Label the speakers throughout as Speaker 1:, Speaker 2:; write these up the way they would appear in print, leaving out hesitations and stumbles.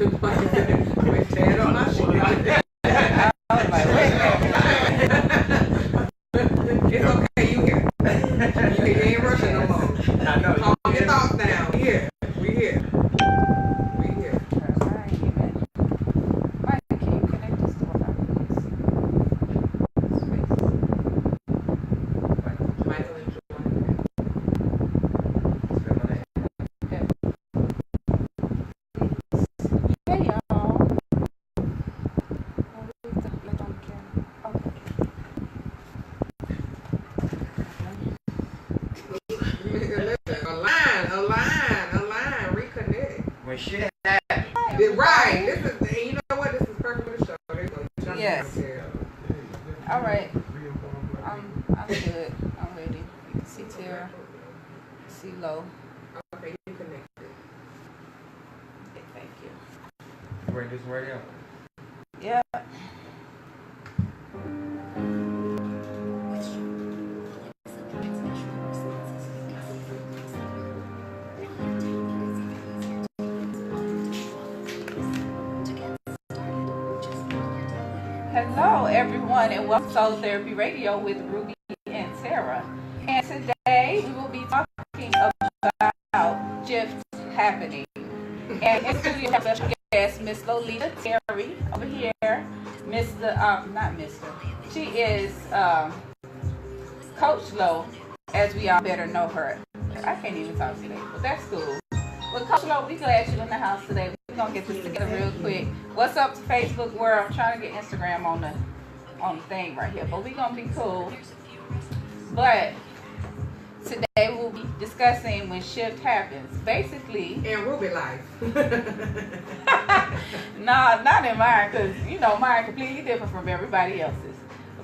Speaker 1: Wait, stand on my shit.
Speaker 2: I was like, wait a minute.
Speaker 1: It's okay, you here. You ain't rushing no more.
Speaker 3: I know.
Speaker 1: Calm your thoughts down. We here. We here. We here.
Speaker 2: I ain't even. Mike, can you connect this to what I
Speaker 1: Michael and Jordan.
Speaker 2: Okay. Hey, y'all. Let on the camera.
Speaker 1: Listen, align, reconnect.
Speaker 3: When shit happens.
Speaker 1: Right. This is, and you know what? This is perfect for the show. There you go.
Speaker 2: Yes. All right. I'm good. I'm ready. You can see Terra. See Low.
Speaker 1: Okay, you connected.
Speaker 2: Okay, thank you.
Speaker 3: Bring this radio.
Speaker 2: Yeah. Hello, everyone, and welcome to Soul Therapy Radio with Rubi and Terra. And today we will be talking about SHIfT happening. And in studio, we have a special guest, Miss Lolita Terry over here. Not Mr. She is Coach Lo, as we all better know her. I can't even talk today, but that's cool. Well, Coach Lo, we glad you're in the house today. We're gonna get this together real quick. What's up to Facebook world? I'm trying to get Instagram on the thing right here, but we're gonna be cool. But today we'll be discussing when SHIfT happens. Basically,
Speaker 1: In Ruby life.
Speaker 2: nah, not in mine, because you know mine completely different from everybody else's.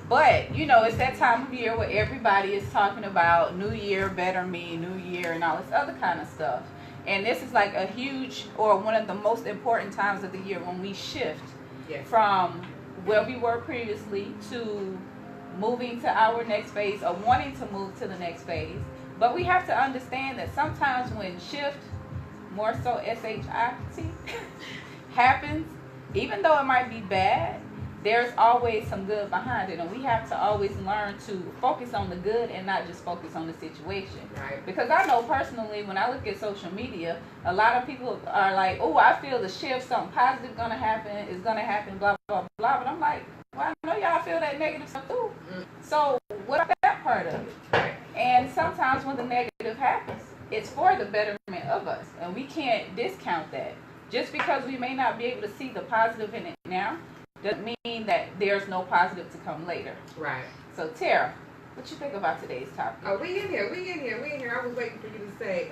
Speaker 2: But you know, it's that time of year where everybody is talking about New Year, better me, New Year, and all this other kind of stuff. And this is like a huge, or one of the most important times of the year when we shift from where we were previously to moving to our next phase or wanting to move to the next phase. But we have to understand that sometimes when SHIfT, more so SHIfT, happens, even though it might be bad, there's always some good behind it, and we have to always learn to focus on the good and not just focus on the situation.
Speaker 1: Right.
Speaker 2: Because I know personally, when I look at social media, a lot of people are like, oh, I feel the shift, something positive gonna happen, is gonna happen, blah, blah, blah. But I'm like, well, I know y'all feel that negative stuff too. So what about that part of it? And sometimes when the negative happens, it's for the betterment of us, and we can't discount that. Just because we may not be able to see the positive in it now, doesn't mean that there's no positive to come later.
Speaker 1: Right.
Speaker 2: So, Tara, what you think about today's topic?
Speaker 1: Oh, we in here. I was waiting for you to say,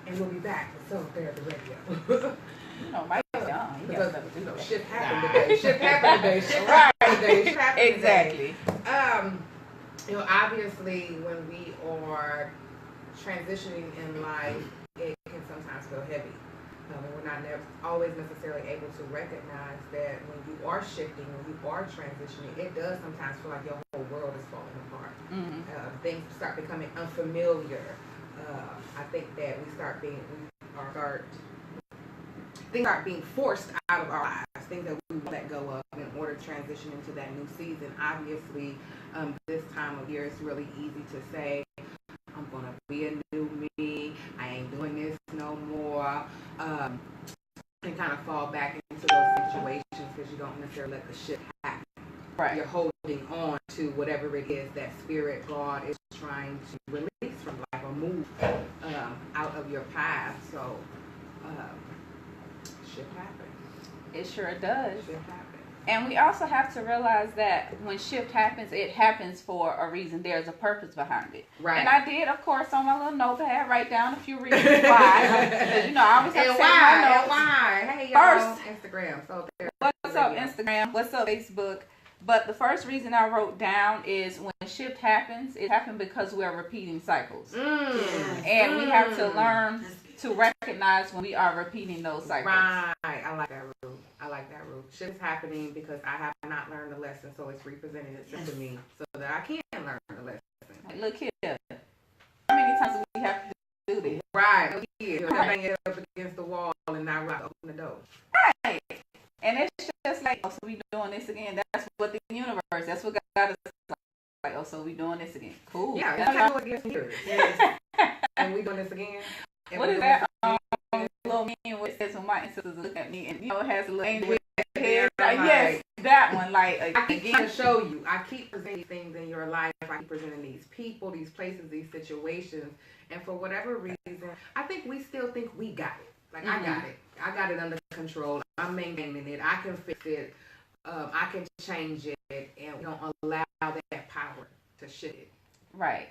Speaker 1: and we'll be back for Soul Therapy Radio.
Speaker 2: You know, Mike's young. He got stuff to do.
Speaker 1: SHIfT happened today. SHIfT happened today. SHIfT happened today. SHIfT happened
Speaker 2: Exactly.
Speaker 1: today. You know, obviously, when we are transitioning in life, it can sometimes feel heavy. And we're not always necessarily able to recognize that when you are shifting, when you are transitioning, it does sometimes feel like your whole world is falling apart. Things start becoming unfamiliar. I think that things start being forced out of our lives, things that we let go of in order to transition into that new season. Obviously, this time of year it's really easy to say, I'm going to be a new me, I ain't doing this no more, and kind of fall back into those situations because you don't necessarily let the shift happen.
Speaker 2: Right.
Speaker 1: You're holding on to whatever it is that spirit God is trying to release from life or move out of your path. So, shift happens.
Speaker 2: It sure does.
Speaker 1: Shift happens.
Speaker 2: And we also have to realize that when SHIfT happens, it happens for a reason. There's a purpose behind it.
Speaker 1: Right.
Speaker 2: And I did, of course, on my little notepad, write down a few reasons why. Because, you know, I always have to say my notes.
Speaker 1: Why? Hey, y'all.
Speaker 2: First,
Speaker 1: Instagram. So
Speaker 2: what's up, Instagram? What's up, Facebook? But the first reason I wrote down is when SHIfT happens, it happened because we're repeating cycles. And we have to learn to recognize when we are repeating those cycles.
Speaker 1: Right. I like that rule. Shit is happening because I have not learned the lesson, so it's representing itself to me so that I can learn the lesson.
Speaker 2: Like, look here. How many times do we have to do this?
Speaker 1: Right. You're banging it up against the wall and not right open the door.
Speaker 2: Right. like, oh, so we doing this again. That's what the universe, that's what God is like, oh, so we doing this again. Cool.
Speaker 1: Yeah, it's like against years. Yes. And we doing this again.
Speaker 2: What is that little meme where it says when my ancestors look at me and, you know, it has a little angel with the head? Like, yes, that one. Like,
Speaker 1: I keep trying to show you. I keep presenting things in your life. I keep presenting these people, these places, these situations. And for whatever reason, I think we still think we got it. Like, I got it. I got it under control. I'm maintaining it. I can fix it. I can change it. And we don't allow that power to shift it.
Speaker 2: Right.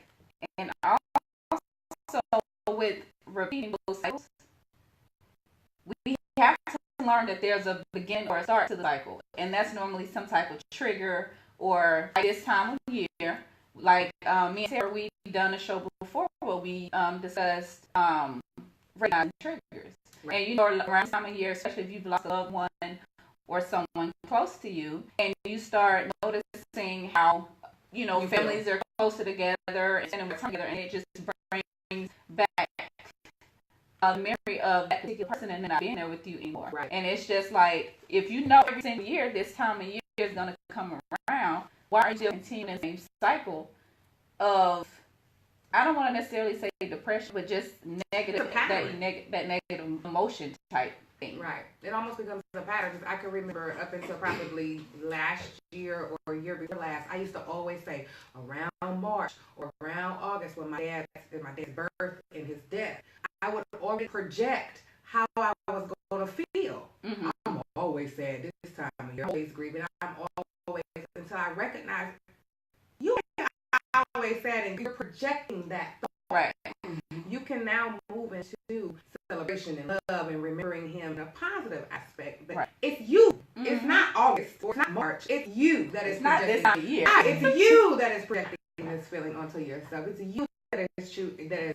Speaker 2: And also with repeating those cycles, we have to learn that there's a beginning or a start to the cycle. And that's normally some type of trigger, or like this time of year. Like me and Terra, we've done a show before where we discussed recognizing triggers. Right. And you know, around this time of year, especially if you've lost a loved one or someone close to you, and you start noticing how, you know, families are closer together and spending more time together, and it just brings back the memory of that particular person and not being there with you anymore. Right. And it's just like, if you know every single year this time of year is going to come around, why are you still continuing the same cycle of, I don't want to necessarily say depression, but just negative, that negative emotion type thing.
Speaker 1: Right. It almost becomes a pattern. Because I can remember up until probably last year or year before last, I used to always say around March or around August when my dad's birth and his death, I would already project how I was going to feel. Mm-hmm. I'm always sad this time of year, always grieving. I'm always, until I recognize you are always sad and you're projecting that thought.
Speaker 2: Right.
Speaker 1: You can now move into celebration and love and remembering him in a positive aspect. But right. It's you. Mm-hmm. It's not August or it's not March. It's you that is
Speaker 2: not this time of year.
Speaker 1: It's you that is projecting this feeling onto yourself. It's you that is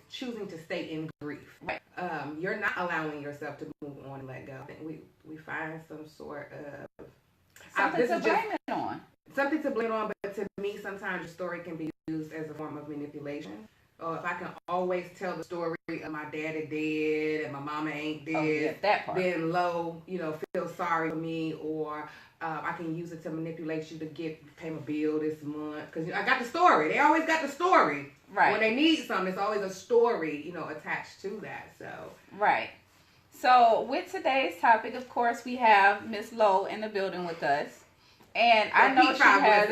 Speaker 1: choosing to stay in grief. Right. You're not allowing yourself to move on and let go. We find some sort of
Speaker 2: something to blame it on.
Speaker 1: Something to blame it on, but to me, sometimes the story can be used as a form of manipulation. Or if I can always tell the story of my daddy dead and my mama ain't dead,
Speaker 2: that part.
Speaker 1: Then Lo, feel sorry for me, or I can use it to manipulate you to pay my bill this month. Because I got the story. They always got the story.
Speaker 2: Right.
Speaker 1: When they need something, there's always a story, attached to that. So.
Speaker 2: Right. So with today's topic, of course, we have Miss Lo in the building with us. And I know she has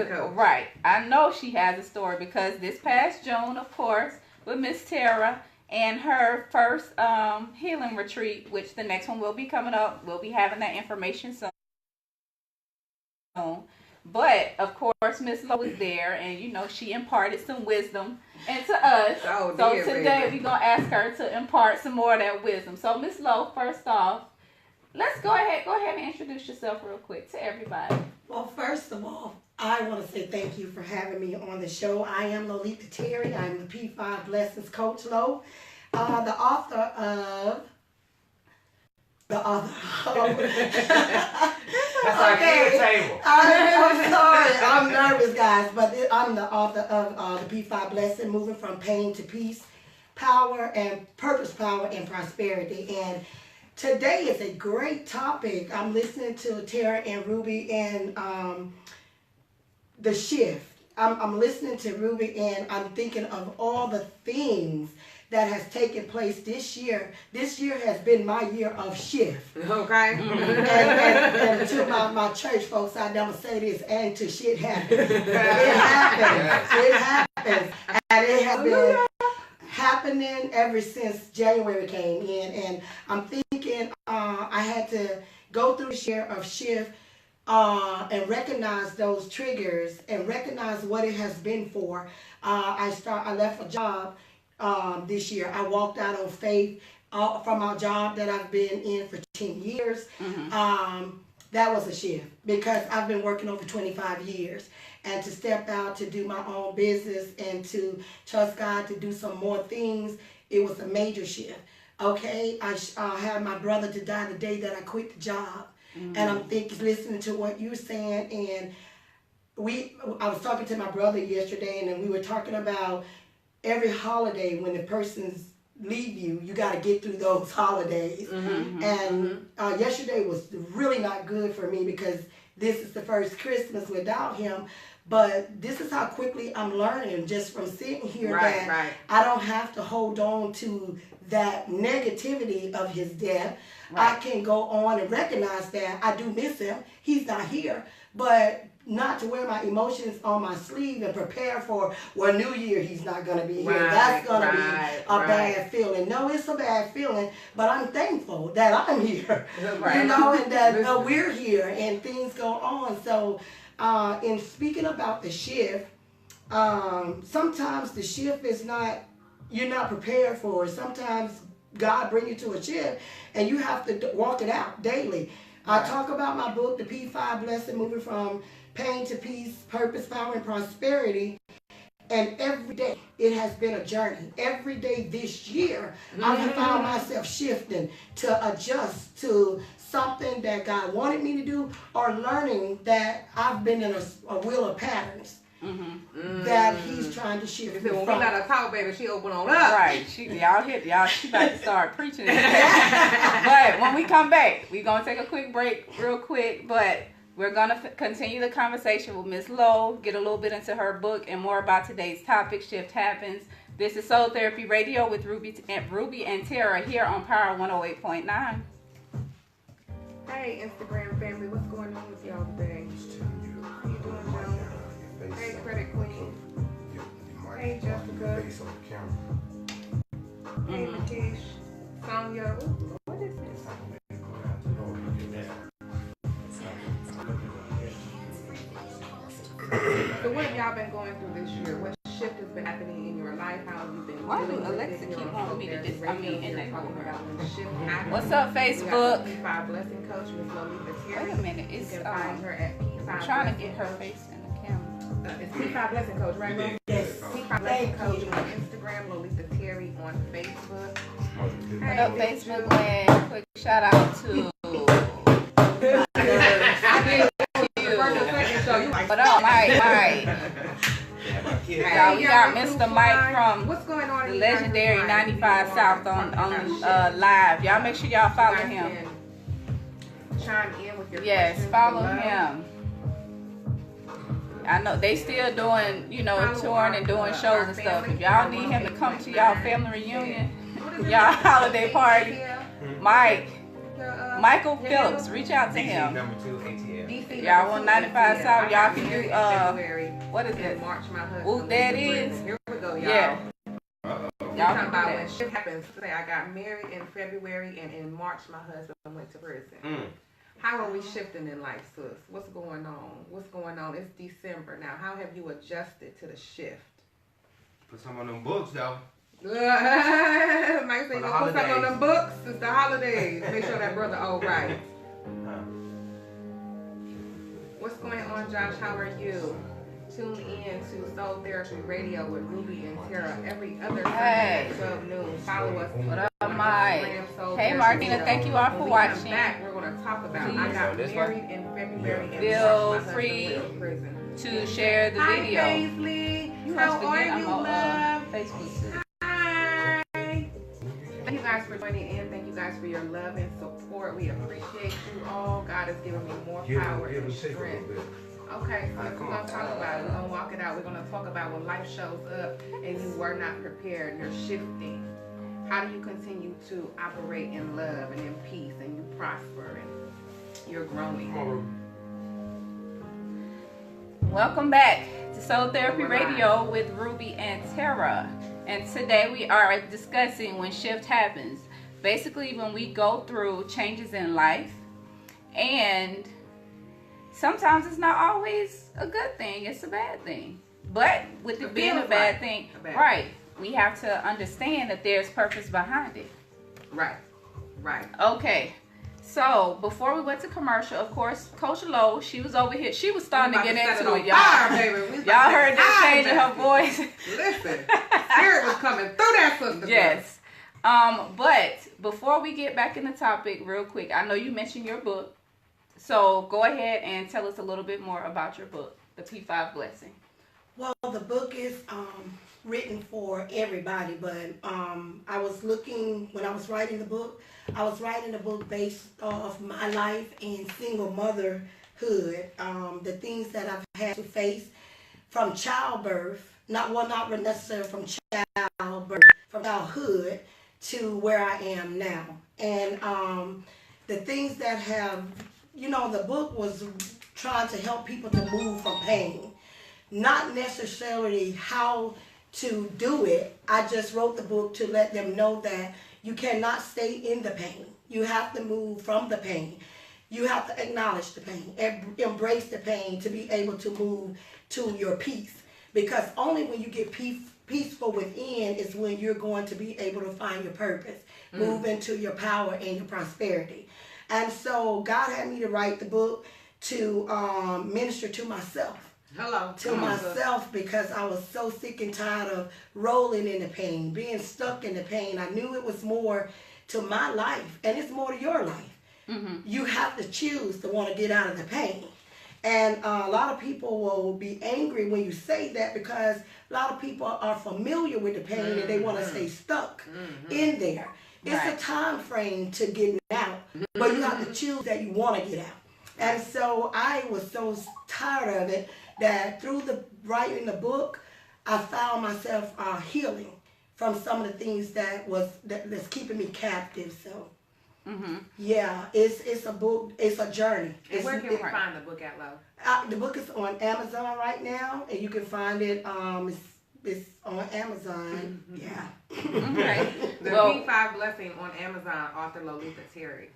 Speaker 2: I know she has a story because this past June, of course, with Miss Terra and her first healing retreat, which the next one will be coming up. We'll be having that information soon. But of course, Miss Lo was there, and she imparted some wisdom into us. So today we're gonna ask her to impart some more of that wisdom. So Miss Lo, first off, let's go ahead and introduce yourself real quick to everybody.
Speaker 4: Well, first of all, I want to say thank you for having me on the show. I am Lolita Terry. I'm the P5 Blessings Coach Lo, the author of. That's
Speaker 3: our table.
Speaker 4: I'm sorry. I'm nervous, guys, but I'm the author of the P5 Blessing, Moving from Pain to Peace, Power and Purpose, Power and Prosperity. And today is a great topic. I'm listening to Terra and Ruby and the SHIfT. I'm listening to Ruby and I'm thinking of all the things that has taken place this year. This year has been my year of SHIfT.
Speaker 1: Okay.
Speaker 4: and to my church folks, I never say this, and to shit happens. It happens. It happens. And it has been happening ever since January came in. And I'm thinking I had to go through this year of SHIfT and recognize those triggers and recognize what it has been for. I left a job this year. I walked out on faith from our job that I've been in for 10 years. Mm-hmm. That was a shift because I've been working over 25 years. And to step out to do my own business and to trust God to do some more things, it was a major shift. Okay, I had my brother to die the day that I quit the job. Mm-hmm. And I'm listening to what you're saying, and I was talking to my brother yesterday, and then we were talking about every holiday when the person's leave you got to get through those holidays. Mm-hmm. And yesterday was really not good for me because this is the first Christmas without him. But this is how quickly I'm learning just from sitting here that I don't have to hold on to that negativity of his death. I can go on and recognize that I do miss him. He's not here. But not to wear my emotions on my sleeve and prepare for, well, New Year he's not going to be here. That's going to be a bad feeling. No, it's a bad feeling, but I'm thankful that I'm here, you know, and that we're here and things go on. So in speaking about the shift, sometimes the shift is not, you're not prepared for it. Sometimes God bring you to a shift and you have to walk it out daily. I talk about my book, The P5 Blessing, moving from pain to peace, purpose, power, and prosperity. And every day it has been a journey. Every day this year, I have found myself shifting to adjust to something that God wanted me to do, or learning that I've been in a wheel of patterns that He's trying to shift me
Speaker 1: when
Speaker 4: from.
Speaker 1: we let her talk, baby, she open on up.
Speaker 2: Right. She about to start preaching. But when we come back, we're going to take a quick break real quick, but we're going to continue the conversation with Miss Lowe, get a little bit into her book and more about today's topic, Shift Happens. This is Soul Therapy Radio with Ruby and Terra here on Power 108.9.
Speaker 1: Hey, Instagram family, what's going on with y'all today? How you doing, Joan? Hey, Credit Queen. Hey, Jessica. Hey, Lakeisha. Sonia. Ooh, what is this? So what have y'all been going through this year? What shift has been happening in your life? How have you been
Speaker 2: Why do
Speaker 1: dealing with
Speaker 2: Alexa
Speaker 1: it?
Speaker 2: keep wanting me to just, I mean, and they
Speaker 1: talking about when the shift happens.
Speaker 2: What's up, Facebook?
Speaker 1: We got the P5 Blessing Coach, Miss Lolita Terry.
Speaker 2: Wait a minute, it's,
Speaker 1: you can find her at P5
Speaker 2: I'm trying to
Speaker 1: Blessing
Speaker 2: get her
Speaker 1: Coach.
Speaker 2: face in the camera.
Speaker 1: It's P5 Blessing Coach, right, Mo?
Speaker 4: Yes.
Speaker 1: P5 Blessing Coach on Instagram, Lolita Terry on Facebook.
Speaker 2: What up, Facebook land? Quick shout out to What up, Mike? Y'all, we got Mr. Mike from
Speaker 1: What's going on
Speaker 2: the legendary 95 South on live. Y'all make sure y'all follow him.
Speaker 1: Chime in with your
Speaker 2: Yes,
Speaker 1: questions
Speaker 2: follow
Speaker 1: below.
Speaker 2: him. I know they still doing, touring and doing shows and stuff. If y'all need him to come to y'all family reunion, y'all holiday party, Michael Phillips, reach out to him.
Speaker 3: Number 2 ATL.
Speaker 2: Y'all want 95 South, y'all can do, what is
Speaker 1: it?
Speaker 2: this? Ooh, that is.
Speaker 1: Here we go, y'all.
Speaker 2: Yeah.
Speaker 1: Y'all
Speaker 2: Y'all
Speaker 1: talking about
Speaker 2: can
Speaker 1: when
Speaker 2: do
Speaker 1: shit happens. Say I got married in February and in March my husband went to prison. How are we shifting in life, sis? What's going on? What's going on? It's December now. How have you adjusted to the shift?
Speaker 3: Put some on them books, though.
Speaker 1: Mike say, put something on them books. It's the holidays. Make sure that brother all right. What's going on, Josh? How are you? Tune in to Soul Therapy Radio with Ruby and Terra every other Sunday at 12 noon. Follow us.
Speaker 2: What up, Mike?
Speaker 1: Soul
Speaker 2: Hey,
Speaker 1: Therapy
Speaker 2: Martina,
Speaker 1: Radio.
Speaker 2: thank you all for
Speaker 1: When we
Speaker 2: watching.
Speaker 1: come back, we're going to talk about I got married in February and
Speaker 2: Feel
Speaker 1: March, my
Speaker 2: free
Speaker 1: husband went to prison.
Speaker 2: To share the
Speaker 1: Hi,
Speaker 2: video.
Speaker 1: Paisley.
Speaker 2: You
Speaker 1: How
Speaker 2: watched
Speaker 1: are
Speaker 2: again.
Speaker 1: you,
Speaker 2: I'm on
Speaker 1: love?
Speaker 2: Facebook too.
Speaker 1: Hi. Thank you guys for joining in. Thank you guys for your love and support. We appreciate you all. God has given me more power and strength. Okay, so we're going to talk about it. We're going to walk it out. We're going to talk about when life shows up and you were not prepared. You're shifting. How do you continue to operate in love and in peace and you prosper and you're growing? Welcome
Speaker 2: back to Soul Therapy Radio with Ruby and Terra. And today we are discussing when shift happens. Basically when we go through changes in life, and sometimes it's not always a good thing, it's a bad thing. But with it being a bad thing, right, we have to understand that there's purpose behind it. Right. Okay. So, before we went to commercial, of course, Coach Lowe, she was over here. She was starting to get into it, y'all. Y'all heard that change in her voice.
Speaker 1: Listen, spirit was coming through that sister.
Speaker 2: Yes. But before we get back in the topic real quick, I know you mentioned your book. So, go ahead and tell us a little bit more about your book, The P5 Blessing.
Speaker 4: Well, the book is written for everybody, but I was looking, when I was writing the book, I was writing the book based off my life and single mother the things that I've had to face from childbirth, not necessarily from childbirth, from childhood to where I am now. And the things that have, the book was trying to help people to move from pain. Not necessarily how to do it. I just wrote the book to let them know that you cannot stay in the pain. You have to move from the pain. You have to acknowledge the pain, embrace the pain to be able to move to your peace. Because only when you get peaceful within is when you're going to be able to find your purpose, move into your power and your prosperity. And so God had me to write the book to minister to myself. Because I was so sick and tired of rolling in the pain, being stuck in the pain. I knew it was more to my life, and it's more to your life. Mm-hmm. You have to choose to want to get out of the pain. And a lot of people will be angry when you say that, because a lot of people are familiar with the pain and they want to stay stuck in there. It's a time frame to get out, but you have to choose that you want to get out. And so I was so tired of it that through the writing the book, I found myself healing from some of the things that's keeping me captive. So, yeah, it's a book, it's a journey.
Speaker 1: And where can we find the book at, Lo?
Speaker 4: The book is on Amazon right now, and you can find it. It's on Amazon. Yeah.
Speaker 2: Okay.
Speaker 1: The P5 Blessing on Amazon, author Lolita Terry.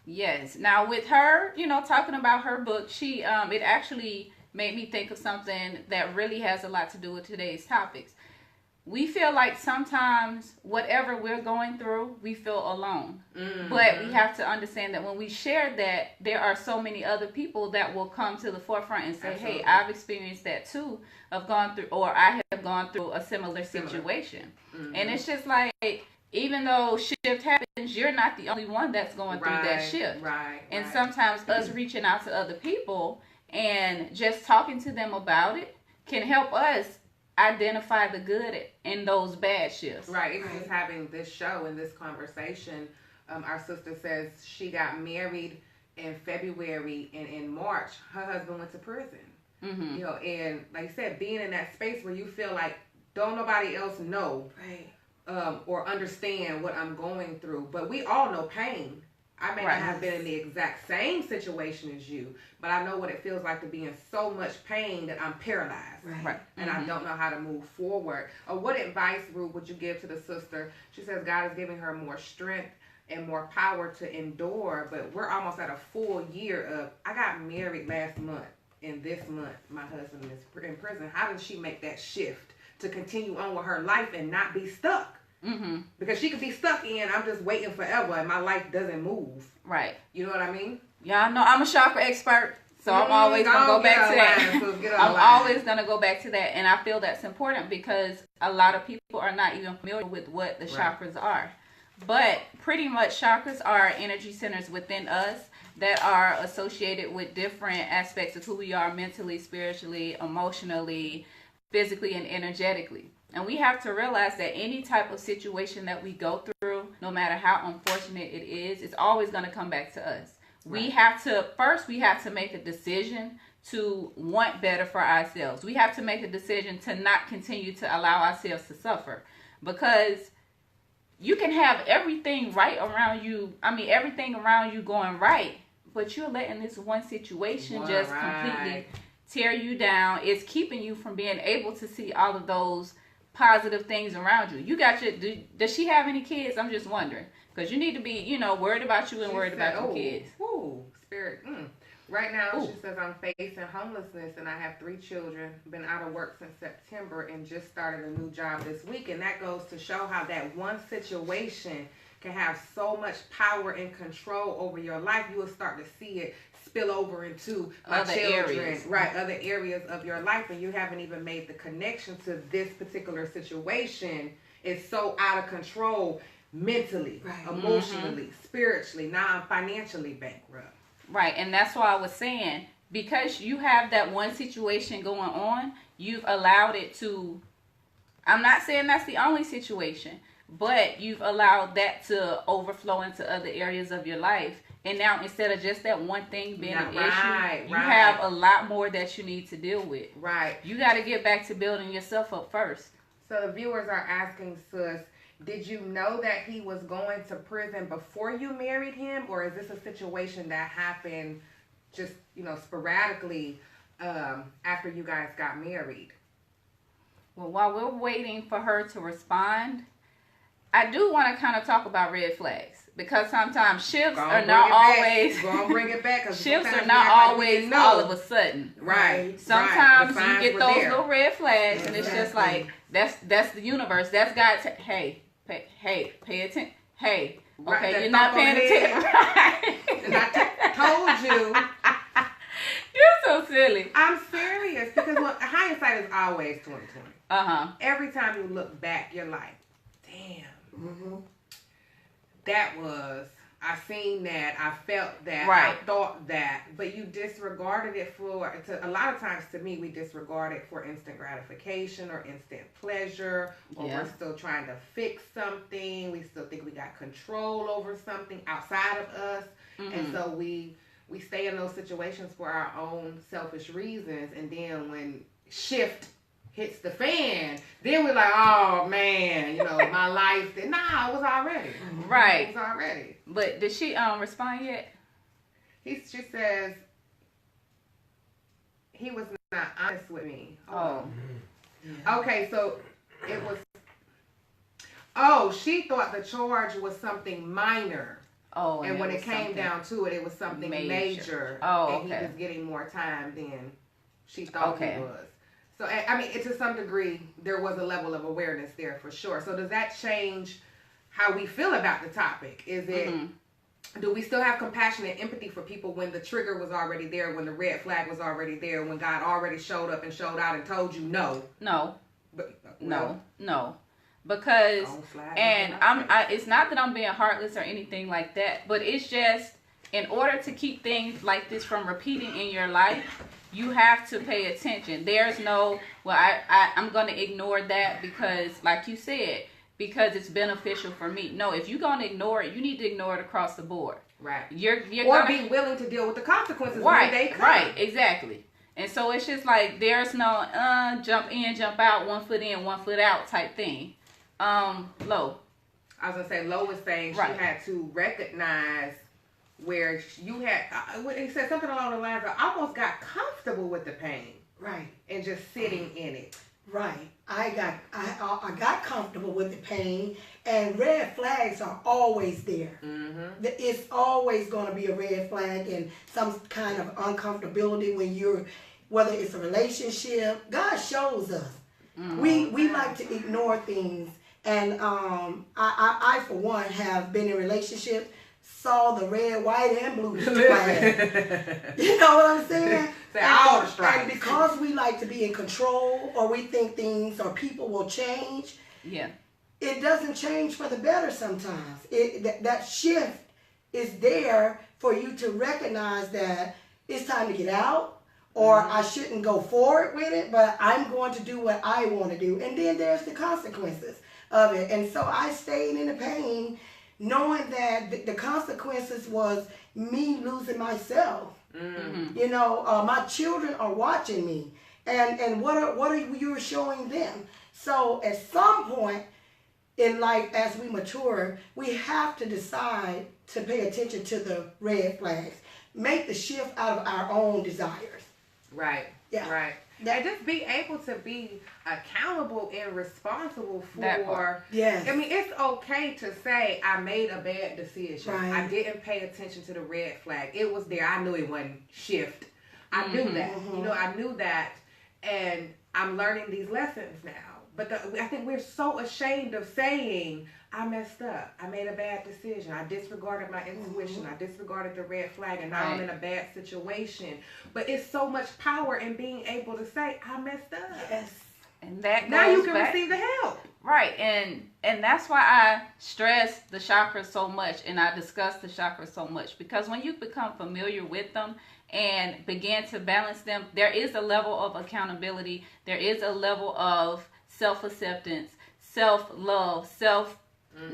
Speaker 2: Yes. Now with her, talking about her book, she it actually made me think of something that really has a lot to do with today's topics. We feel like sometimes whatever we're going through, we feel alone. Mm-hmm. But we have to understand that when we share that, there are so many other people that will come to the forefront and say, Absolutely. Hey, I've experienced that too. I've gone through, or I have gone through a similar situation. Mm-hmm. And it's just like, even though shift happens, you're not the only one that's going through that shift. And sometimes us reaching out to other people and just talking to them about it can help us identify the good in those bad shifts.
Speaker 1: Right. Even just having this show and this conversation, our sister says she got married in February, and in March, her husband went to prison. Mm-hmm. And like you said, being in that space where you feel like don't nobody else know or understand what I'm going through. But we all know pain. I may not have been in the exact same situation as you, but I know what it feels like to be in so much pain that I'm paralyzed. And I don't know how to move forward. What advice, Ruth, would you give to the sister? She says God is giving her more strength and more power to endure, but we're almost at a full year of, I got married last month, and this month my husband is in prison. How did she make that shift to continue on with her life and not be stuck? Mm-hmm. Because she could be stuck in, I'm just waiting forever and my life doesn't move. Right. You know what I mean?
Speaker 2: Y'all know I'm a chakra expert, so I'm always going to go back to that. I'm always going to go back to that. And I feel that's important because a lot of people are not even familiar with what the chakras are. But pretty much chakras are energy centers within us that are associated with different aspects of who we are mentally, spiritually, emotionally, physically, and energetically. And we have to realize that any type of situation that we go through, no matter how unfortunate it is, it's always going to come back to us. Right. We have to make a decision to want better for ourselves. We have to make a decision to not continue to allow ourselves to suffer, because you can have everything right around you. Everything around you going right, but you're letting this one situation completely tear you down. It's keeping you from being able to see all of those positive things around you. You got does she have any kids? I'm just wondering, because you need to be, worried about you and worried about your kids.
Speaker 1: Spirit. Right now, she says, I'm facing homelessness and I have 3 children, been out of work since September and just started a new job this week. And that goes to show how that one situation can have so much power and control over your life. You will start to see it spill over into other areas. Other areas of your life, and you haven't even made the connection to this particular situation. It's so out of control mentally, emotionally, spiritually. Now I'm financially bankrupt.
Speaker 2: Right, and that's why I was saying, because you have that one situation going on, you've allowed it to, I'm not saying that's the only situation, but you've allowed that to overflow into other areas of your life. And now instead of just that one thing being an issue, you
Speaker 1: right.
Speaker 2: have a lot more that you need to deal with.
Speaker 1: Right.
Speaker 2: You got to get back to building yourself up first.
Speaker 1: So the viewers are asking, sis, did you know that he was going to prison before you married him, or is this a situation that happened just, sporadically after you guys got married?
Speaker 2: Well, while we're waiting for her to respond, I do want to kind of talk about red flags, because sometimes shifts are not always.
Speaker 1: Gonna bring it back.
Speaker 2: Shifts are not always all of a sudden.
Speaker 1: Right.
Speaker 2: Sometimes
Speaker 1: right.
Speaker 2: you get those
Speaker 1: there.
Speaker 2: little red flags, and it's just like that's the universe. That's God. Pay attention. Hey,
Speaker 1: Right,
Speaker 2: okay,
Speaker 1: that
Speaker 2: you're not
Speaker 1: thump on
Speaker 2: paying
Speaker 1: the
Speaker 2: attention.
Speaker 1: head.
Speaker 2: Right.
Speaker 1: And I told you.
Speaker 2: You're so silly.
Speaker 1: I'm serious, because hindsight is always 20/20. Every time you look back, you're like, damn.
Speaker 4: Mm-hmm.
Speaker 1: I seen that, I felt that,
Speaker 2: Right.
Speaker 1: I thought that, but you disregarded it a lot of times, to me, we disregard it for instant gratification or instant pleasure, or
Speaker 2: Yeah.
Speaker 1: we're still trying to fix something, we still think we got control over something outside of us, and so we stay in those situations for our own selfish reasons, and then when SHIfT hits the fan, then we're like, oh man, my life. Nah, it was already.
Speaker 2: Right.
Speaker 1: It was already.
Speaker 2: But did she respond yet?
Speaker 1: She says he was not honest with me.
Speaker 2: Oh.
Speaker 1: Okay, so it was. Oh, she thought the charge was something minor.
Speaker 2: Oh.
Speaker 1: And when it
Speaker 2: was
Speaker 1: came
Speaker 2: something
Speaker 1: down to it, it was something major.
Speaker 2: Oh,
Speaker 1: and
Speaker 2: okay.
Speaker 1: he was getting more time than she thought
Speaker 2: Okay.
Speaker 1: he was. So, I mean, to some degree, there was a level of awareness there for sure. So does that change how we feel about the topic? Is it, do we still have compassion and empathy for people when the trigger was already there, when the red flag was already there, when God already showed up and showed out and told you no?
Speaker 2: No.
Speaker 1: But,
Speaker 2: No. Because, and it's not that I'm being heartless or anything like that, but it's just, in order to keep things like this from repeating in your life, you have to pay attention. There's no, I'm going to ignore that because, like you said, because it's beneficial for me. No, if you're going to ignore it, you need to ignore it across the board.
Speaker 1: Right.
Speaker 2: You're
Speaker 1: or
Speaker 2: gonna
Speaker 1: be willing to deal with the consequences
Speaker 2: right,
Speaker 1: when they come.
Speaker 2: Right, exactly. And so it's just like, there's no jump in, jump out, 1 foot in, 1 foot out type thing. Lo.
Speaker 1: I was going to say, Lo was saying she had to recognize where you had, he said something along the lines of, I almost got comfortable with the pain.
Speaker 4: Right.
Speaker 1: And just sitting in it.
Speaker 4: Right. I got comfortable with the pain, and red flags are always there.
Speaker 1: Mm-hmm.
Speaker 4: It's always going to be a red flag and some kind of uncomfortability when whether it's a relationship. God shows us. Mm-hmm. We like to ignore things, and I for one have been in relationships, saw the red, white, and blue flag. You know what I'm saying? And because we like to be in control, or we think things or people will change, it doesn't change for the better sometimes. That shift is there for you to recognize that it's time to get out, or I shouldn't go forward with it, but I'm going to do what I want to do. And then there's the consequences of it. And so I stayed in the pain, knowing that the consequences was me losing myself. Mm-hmm. You know, my children are watching me, and what are you showing them? So at some point in life, as we mature, we have to decide to pay attention to the red flags, make the shift out of our own desires.
Speaker 1: Right. Yeah. Right. And just be able to be accountable and responsible for.
Speaker 4: Yes.
Speaker 1: I mean, it's okay to say I made a bad decision.
Speaker 4: Right.
Speaker 1: I didn't pay attention to the red flag. It was there. I knew it wasn't SHIfT. I knew that. Mm-hmm. You know, I knew that, and I'm learning these lessons now. But I think we're so ashamed of saying, I messed up. I made a bad decision. I disregarded my intuition. I disregarded the red flag, and now I'm in a bad situation. But it's so much power in being able to say, I messed up.
Speaker 4: Yes.
Speaker 2: And that
Speaker 1: now
Speaker 2: goes
Speaker 1: you can
Speaker 2: back,
Speaker 1: receive the help.
Speaker 2: Right. And that's why I stress the chakras so much, and I discuss the chakras so much, because when you become familiar with them and begin to balance them, there is a level of accountability. There is a level of self-acceptance, self-love,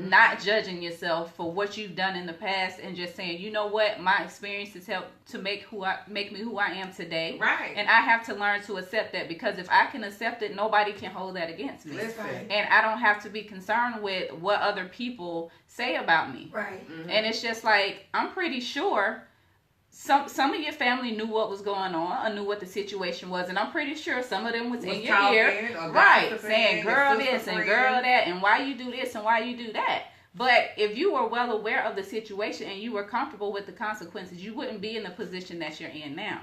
Speaker 2: not judging yourself for what you've done in the past, and just saying, you know what, my experiences helped to make me who I am today.
Speaker 1: Right.
Speaker 2: And I have to learn to accept that, because if I can accept it, nobody can hold that against me.
Speaker 1: Listen.
Speaker 2: And I don't have to be concerned with what other people say about me.
Speaker 4: Right.
Speaker 2: And it's just like, I'm pretty sure some of your family knew what was going on, or knew what the situation was, and I'm pretty sure some of them was in your ear, right, saying, girl this and girl that, and why you do this and why you do that. But if you were well aware of the situation and you were comfortable with the consequences, you wouldn't be in the position that you're in now.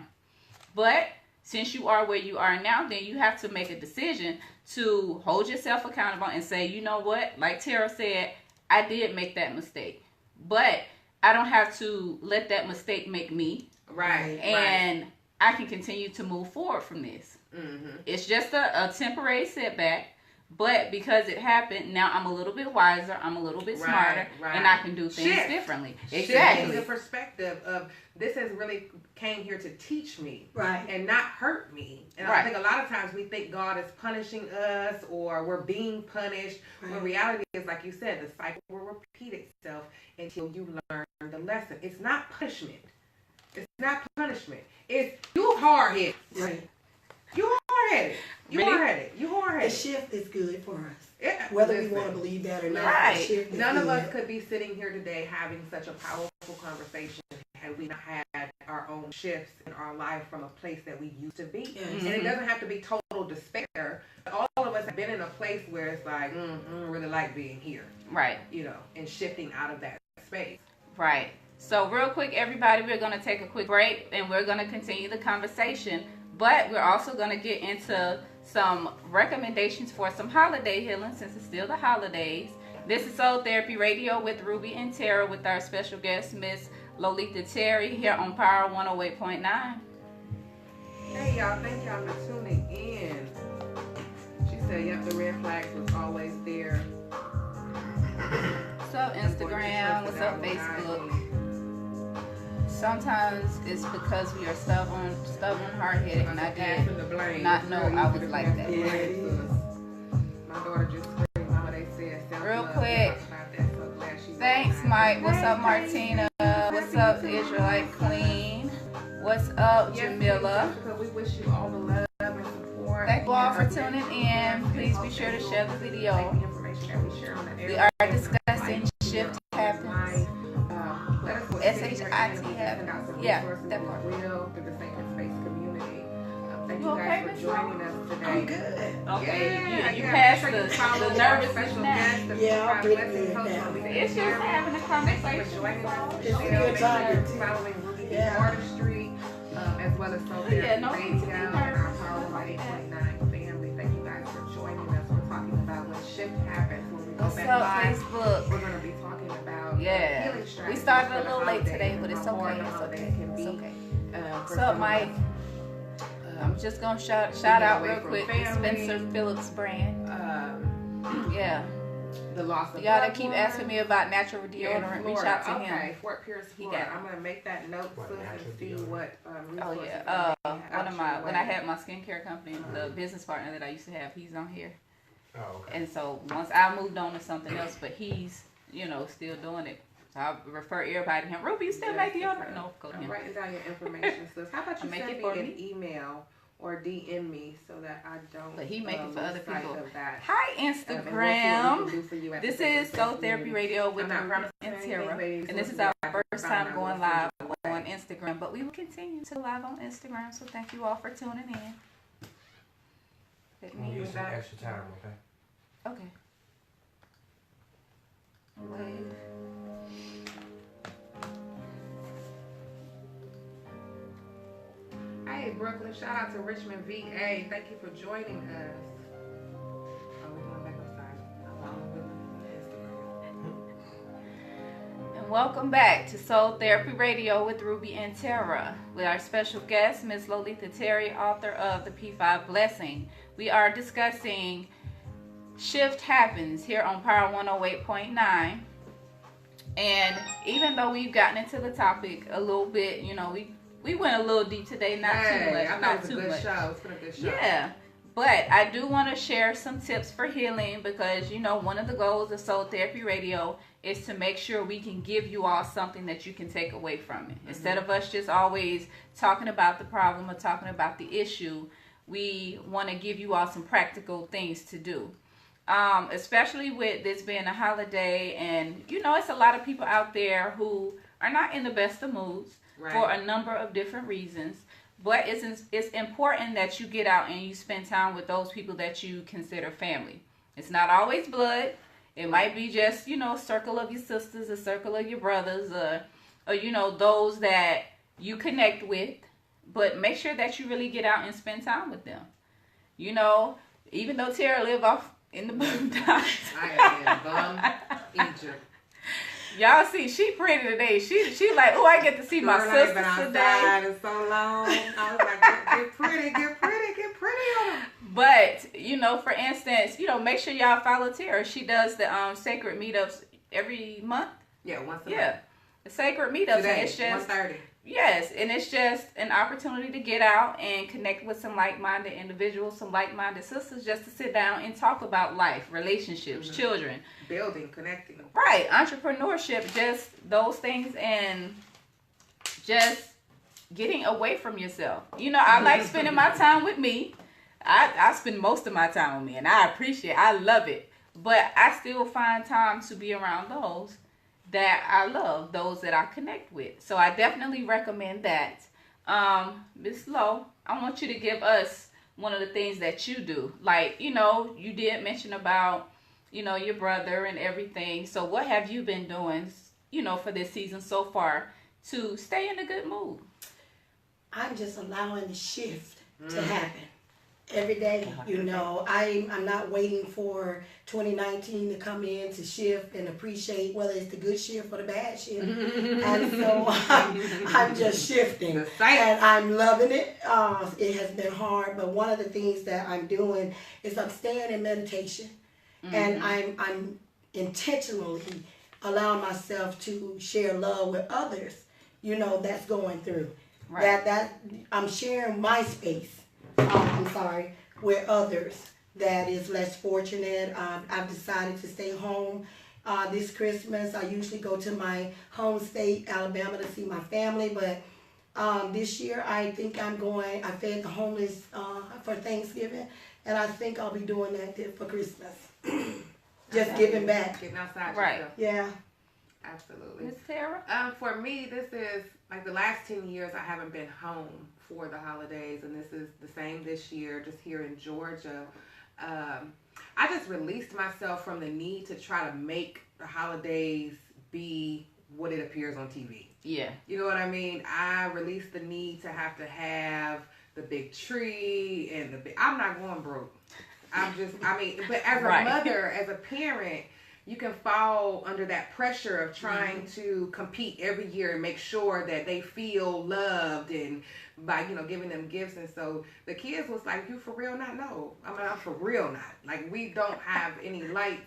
Speaker 2: But since you are where you are now, then you have to make a decision to hold yourself accountable and say, you know what, like Terra said, I did make that mistake, but I don't have to let that mistake make me.
Speaker 1: Right.
Speaker 2: And I can continue to move forward from this. It's just a temporary setback, but because it happened, now I'm a little bit wiser, I'm a little bit smarter, and I can do things differently. Exactly.
Speaker 1: The perspective of this has really came here to teach me,
Speaker 4: Right.
Speaker 1: and not hurt me. And I think a lot of times we think God is punishing us or we're being punished. When reality is, like you said, the cycle will repeat itself until you learn the lesson. It's not punishment. It's not punishment. It's you hard-headed.
Speaker 4: Right.
Speaker 1: You hard-headed. You
Speaker 2: Really?
Speaker 1: hard-headed. You
Speaker 4: The
Speaker 1: hard-headed.
Speaker 4: shift is good for us.
Speaker 1: Yeah.
Speaker 4: Whether we
Speaker 1: Listen.
Speaker 4: want to believe that or not,
Speaker 2: Right.
Speaker 4: the shift is
Speaker 1: None of
Speaker 4: good.
Speaker 1: us could be sitting here today having such a powerful conversation had we not had our own shifts in our life from a place that we used to be.
Speaker 4: Yes.
Speaker 1: And it doesn't have to be total despair. But all of us have been in a place where it's like, I don't really like being here,
Speaker 2: Right.
Speaker 1: and shifting out of that space.
Speaker 2: Right. So real quick, everybody, we're going to take a quick break and we're going to continue the conversation. But we're also going to get into some recommendations for some holiday healing, since it's still the holidays. This is Soul Therapy Radio with Ruby and Terra, with our special guest, Miss Lolita Terry, here on Power 108.9.
Speaker 1: Hey, y'all. Thank y'all for tuning in. She said, yep, the red flags was always there.
Speaker 2: What's up, Instagram? What's up, Facebook? Sometimes it's because we are stubborn, hard-headed, and I did not know I was like that.
Speaker 4: Yeah, it is.
Speaker 1: My daughter just screamed, Mama, they said
Speaker 2: Real quick. Thanks, Mike. What's up, Martina? What's up, Israelite Queen? What's up, Jamila?
Speaker 1: We wish you all the love and support.
Speaker 2: Thank you all for tuning in. Please be sure to share the video. We are discussing SHIfT happens. SHIT happens. Yeah, that part.
Speaker 1: Real through the Sacred Space community. Thank
Speaker 2: You
Speaker 1: you
Speaker 2: okay,
Speaker 1: guys
Speaker 2: Miss
Speaker 1: for joining us today.
Speaker 4: I'm good.
Speaker 2: Okay, you passed the nervousness now.
Speaker 4: Yeah, I'm pretty good now.
Speaker 2: It's just having a conversation.
Speaker 4: It's a good time.
Speaker 1: Following Ruby
Speaker 4: Yeah.
Speaker 1: Artistry, as well as Soul
Speaker 2: Yeah,
Speaker 1: Therapy
Speaker 2: no
Speaker 1: Radio
Speaker 2: need to be
Speaker 1: and
Speaker 2: nervous.
Speaker 1: our Power 8.9 family. Thank you guys for joining us. We're talking about when shift happens, when we go
Speaker 2: What's
Speaker 1: back
Speaker 2: up,
Speaker 1: live.
Speaker 2: Facebook?
Speaker 1: We're going to be talking about
Speaker 2: Yeah.
Speaker 1: healing
Speaker 2: We
Speaker 1: strategies
Speaker 2: started
Speaker 1: for
Speaker 2: a
Speaker 1: the
Speaker 2: little late
Speaker 1: holidays
Speaker 2: today,
Speaker 1: and
Speaker 2: but it's
Speaker 1: how hard
Speaker 2: okay.
Speaker 1: the
Speaker 2: It's
Speaker 1: holidays
Speaker 2: okay.
Speaker 1: can
Speaker 2: It's
Speaker 1: be,
Speaker 2: okay.
Speaker 1: for
Speaker 2: What's
Speaker 1: some
Speaker 2: up,
Speaker 1: of
Speaker 2: Mike?
Speaker 1: us.
Speaker 2: I'm just gonna shout out
Speaker 1: away
Speaker 2: real
Speaker 1: from
Speaker 2: quick.
Speaker 1: family.
Speaker 2: Spencer Phillips brand.
Speaker 1: Yeah. The loss of
Speaker 2: Y'all that
Speaker 1: loved
Speaker 2: keep
Speaker 1: ones.
Speaker 2: asking me about natural
Speaker 1: In
Speaker 2: deodorant, reach
Speaker 1: Florida.
Speaker 2: out to
Speaker 1: Okay,
Speaker 2: him.
Speaker 1: Fort Pierce,
Speaker 2: He
Speaker 1: Florida.
Speaker 2: got it.
Speaker 1: I'm gonna make that note,
Speaker 3: What,
Speaker 1: sis, and
Speaker 3: natural
Speaker 1: see
Speaker 3: deodorant?
Speaker 1: what
Speaker 2: Oh
Speaker 1: resources
Speaker 2: yeah,
Speaker 1: they
Speaker 2: one of
Speaker 1: have
Speaker 2: my
Speaker 1: out
Speaker 2: when
Speaker 1: your
Speaker 2: I
Speaker 1: way.
Speaker 2: had my skincare company, the business partner that I used to have, he's on here.
Speaker 3: Oh, okay.
Speaker 2: And so once I moved on to something else, but he's still doing it. So I refer everybody to him. Ruby, you still make deodorant? No, go to
Speaker 1: I'm
Speaker 2: him.
Speaker 1: writing down your information, sis. How about you
Speaker 2: Make
Speaker 1: send
Speaker 2: it
Speaker 1: me
Speaker 2: for
Speaker 1: an
Speaker 2: me.
Speaker 1: email or DM me so that I don't
Speaker 2: But he make it for
Speaker 1: lose
Speaker 2: other
Speaker 1: sight
Speaker 2: people.
Speaker 1: of that.
Speaker 2: Hi
Speaker 1: And we'll see what we
Speaker 2: Instagram.
Speaker 1: can do for you at the
Speaker 2: This
Speaker 1: Sacred
Speaker 2: is
Speaker 1: Space
Speaker 2: Soul Therapy
Speaker 1: community.
Speaker 2: Radio with
Speaker 1: I'm not
Speaker 2: Ruby
Speaker 1: promising
Speaker 2: and
Speaker 1: anything,
Speaker 2: Terra.
Speaker 1: ladies.
Speaker 2: And this is
Speaker 1: We'll
Speaker 2: our
Speaker 1: see what
Speaker 2: first
Speaker 1: I
Speaker 2: time
Speaker 1: find
Speaker 2: going
Speaker 1: out.
Speaker 2: live
Speaker 1: We'll see
Speaker 2: on Instagram, but we will continue to live on Instagram. So thank you all for tuning in. Let
Speaker 3: We'll
Speaker 2: me
Speaker 3: use some extra time, okay?
Speaker 2: okay. Wave.
Speaker 1: Hey, Brooklyn, shout out to Richmond, VA. Thank you for joining us. Oh, we're going back outside.
Speaker 2: And welcome back to Soul Therapy Radio with Ruby and Terra, with our special guest, Ms. Lolita Terry, author of The P5 Blessing. We are discussing SHIfT Happens here on Power 108.9. And even though we've gotten into the topic a little bit, we went a little deep today, not too much.
Speaker 1: I
Speaker 2: Not
Speaker 1: it's
Speaker 2: too
Speaker 1: a good
Speaker 2: much.
Speaker 1: show. It's been a good show.
Speaker 2: Yeah. But I do want to share some tips for healing because, you know, one of the goals of Soul Therapy Radio is to make sure we can give you all something that you can take away from it. Instead of us just always talking about the problem or talking about the issue, we want to give you all some practical things to do. Especially with this being a holiday, and, you know, it's a lot of people out there who are not in the best of moods for a number of different reasons. But it's important that you get out and you spend time with those people that you consider family. It's not always blood. It might be just, you know, a circle of your sisters, a circle of your brothers, or you know, those that you connect with. But make sure that you really get out and spend time with them. You know, even though Terra live off in the boondocks.
Speaker 1: I am in Egypt.
Speaker 2: Y'all see, she pretty today. She like, oh, I get to see my sisters
Speaker 1: been outside
Speaker 2: today.
Speaker 1: in so long. I was like, get pretty on them.
Speaker 2: But, you know, for instance, you know, make sure y'all follow Terra. She does the sacred meetups every month.
Speaker 1: Yeah, once a month.
Speaker 2: Yeah, the sacred meetups.
Speaker 1: Today,
Speaker 2: and it's just
Speaker 1: 1:30.
Speaker 2: Yes, and it's just an opportunity to get out and connect with some like-minded individuals, some like-minded sisters, just to sit down and talk about life, relationships, children.
Speaker 1: Building, connecting.
Speaker 2: Right, entrepreneurship, just those things, and just getting away from yourself. You know, I like spending my time with me. I spend most of my time with me, and I love it. But I still find time to be around those that I love, those that I connect with. So I definitely recommend that. Ms. Lowe, I want you to give us one of the things that you do. Like, you know, you did mention about, you know, your brother and everything. So what have you been doing, you know, for this season so far to stay in a good mood?
Speaker 4: I'm just allowing the shift to happen. Every day, you know, I'm not waiting for 2019 to come in to shift and appreciate whether it's the good shift or the bad shift. And so I'm just shifting, and I'm loving it. It has been hard, but one of the things that I'm doing is I'm staying in meditation, and I'm intentionally allowing myself to share love with others, you know, that's going through.
Speaker 2: Right.
Speaker 4: That I'm sharing my space. With others that is less fortunate. I've decided to stay home this Christmas. I usually go to my home state, Alabama, to see my family, but this year I think I fed the homeless for Thanksgiving, and I think I'll be doing that for Christmas. Just giving back.
Speaker 1: Getting outside
Speaker 2: Right.
Speaker 1: yourself.
Speaker 4: Yeah.
Speaker 1: Absolutely.
Speaker 2: Ms. Terra?
Speaker 1: For me, this is like the last 10 years I haven't been home for the holidays, and this is the same this year, just here in Georgia. I just released myself from the need to try to make the holidays be what it appears on TV.
Speaker 2: Yeah.
Speaker 1: You know what I mean? I released the need to have the big tree and I'm not going broke. But as a mother, as a parent, you can fall under that pressure of trying to compete every year and make sure that they feel loved, and by, you know, giving them gifts. And so the kids was like, "You for real not?" No, I'm for real not. Like, we don't have any lights,